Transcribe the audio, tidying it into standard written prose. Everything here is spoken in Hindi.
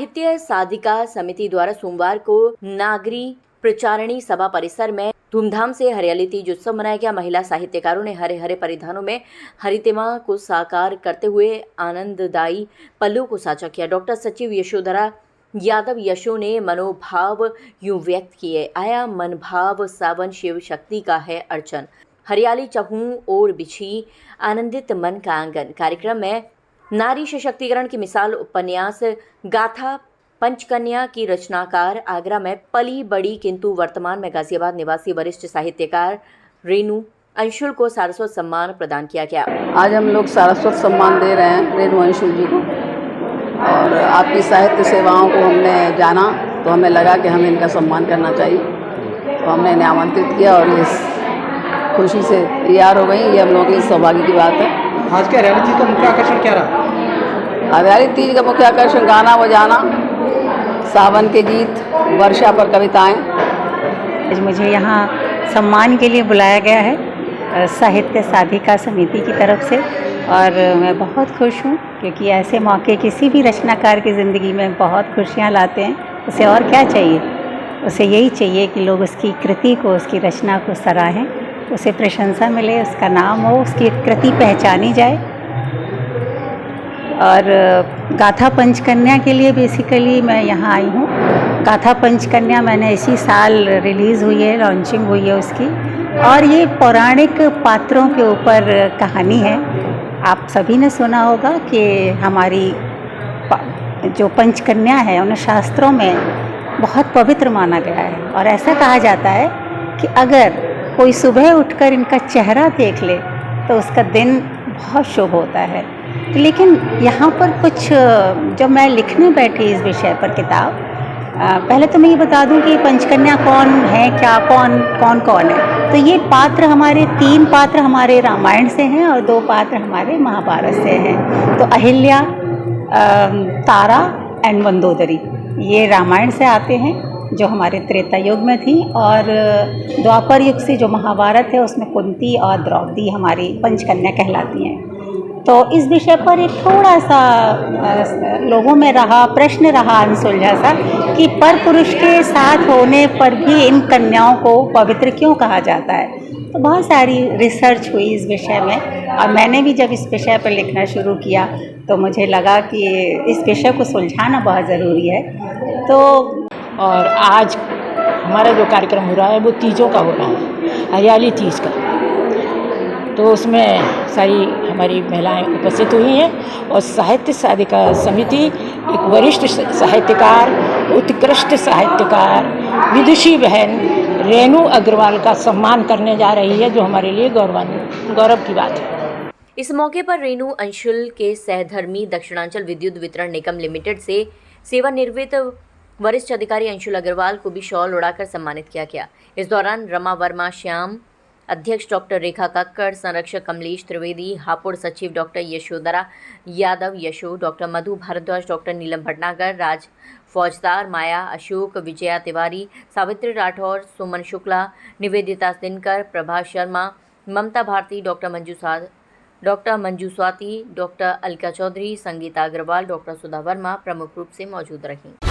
साहित्य साधिका समिति द्वारा सोमवार को नागरी प्रचारणी सभा परिसर में धूमधाम से हरियाली तीज उत्सव मनाया गया। महिला साहित्यकारों ने हरे हरे परिधानों में हरितिमा को साकार करते हुए आनंददायी पलों को साझा किया। डॉक्टर सचिव यशोधरा यादव यशो ने मनोभाव यूं व्यक्त किए, आया मन भाव सावन शिव शक्ति का है अर्चन, हरियाली चहूं और बिछी आनंदित मन का आंगन। कार्यक्रम में नारी सशक्तिकरण की मिसाल उपन्यास गाथा पंचकन्या की रचनाकार, आगरा में पली बड़ी किंतु वर्तमान में गाजियाबाद निवासी वरिष्ठ साहित्यकार रेणु अंशुल को सारस्वत सम्मान प्रदान किया गया। आज हम लोग सारस्वत सम्मान दे रहे हैं रेणु अंशुल जी को, और आपकी साहित्य सेवाओं को हमने जाना तो हमें लगा कि हमें इनका सम्मान करना चाहिए, तो हमने इन्हें आमंत्रित किया और ये खुशी से तैयार हो गई। ये हम लोगों के लिए सौभाग्य की बात है। आज के हरियाली तीज का मुख्य आकर्षण क्या रहा? हरियाली तीज का मुख्य आकर्षण गाना बजाना, सावन के गीत, वर्षा पर कविताएं। आज मुझे यहाँ सम्मान के लिए बुलाया गया है साहित्य साधिका समिति की तरफ से, और मैं बहुत खुश हूँ क्योंकि ऐसे मौके किसी भी रचनाकार की ज़िंदगी में बहुत खुशियाँ लाते हैं। उसे और क्या चाहिए? उसे यही चाहिए कि लोग उसकी कृति को, उसकी रचना को सराहें, उसे प्रशंसा मिले, उसका नाम हो, उसकी कृति पहचानी जाए। और गाथा पंचकन्या के लिए बेसिकली मैं यहाँ आई हूँ। गाथा पंचकन्या मैंने इसी साल रिलीज़ हुई है, लॉन्चिंग हुई है उसकी, और ये पौराणिक पात्रों के ऊपर कहानी है। आप सभी ने सुना होगा कि हमारी जो पंचकन्या है उन्हें शास्त्रों में बहुत पवित्र माना गया है, और ऐसा कहा जाता है कि अगर कोई सुबह उठकर इनका चेहरा देख ले तो उसका दिन बहुत शुभ होता है। लेकिन यहाँ पर कुछ, जब मैं लिखने बैठी इस विषय पर किताब, पहले तो मैं ये बता दूं कि पंचकन्या कौन है, क्या कौन है। तो ये पात्र हमारे 3 पात्र हमारे रामायण से हैं और 2 पात्र हमारे महाभारत से हैं। तो अहिल्या, तारा एंड मंदोदरी ये रामायण से आते हैं, जो हमारे त्रेता युग में थी, और द्वापर युग से जो महाभारत है उसमें कुंती और द्रौपदी हमारी पंचकन्या कहलाती हैं। तो इस विषय पर एक थोड़ा सा लोगों में प्रश्न रहा अनसुलझा सा कि परपुरुष के साथ होने पर भी इन कन्याओं को पवित्र क्यों कहा जाता है। तो बहुत सारी रिसर्च हुई इस विषय में, और मैंने भी जब इस विषय पर लिखना शुरू किया तो मुझे लगा कि इस विषय को सुलझाना बहुत ज़रूरी है। तो और आज हमारा जो कार्यक्रम हो रहा है वो तीजों का हो रहा है, हरियाली तीज का। तो उसमें सारी हमारी महिलाएं उपस्थित हुई हैं, और साहित्य साधिका समिति एक वरिष्ठ साहित्यकार, उत्कृष्ट साहित्यकार, विदुषी बहन रेणु अग्रवाल का सम्मान करने जा रही है, जो हमारे लिए गौरव की बात है। इस मौके पर रेणु अंशुल के सहधर्मी दक्षिणांचल विद्युत वितरण निगम लिमिटेड से सेवानिवृत्त वरिष्ठ अधिकारी अंशुल अग्रवाल को भी शॉल उड़ाकर सम्मानित किया गया। इस दौरान रमा वर्मा श्याम, अध्यक्ष डॉक्टर रेखा कक्कड़, संरक्षक कमलेश त्रिवेदी, हापुड़ सचिव doctor Yashodhara Yadav Yasho, doctor Madhu Bhardwaj, doctor Neelam Bhatnagar, Raj Faujdar, Maya Ashok, Vijaya Tiwari, Savitri Rathore, Suman Shukla, Nivedita Dinkar, Prabha Sharma, Mamta Bharti, doctor Manju Swati, doctor Alka Chaudhary, Sangeeta Agarwal, doctor Sudha Verma प्रमुख रूप से मौजूद रहीं।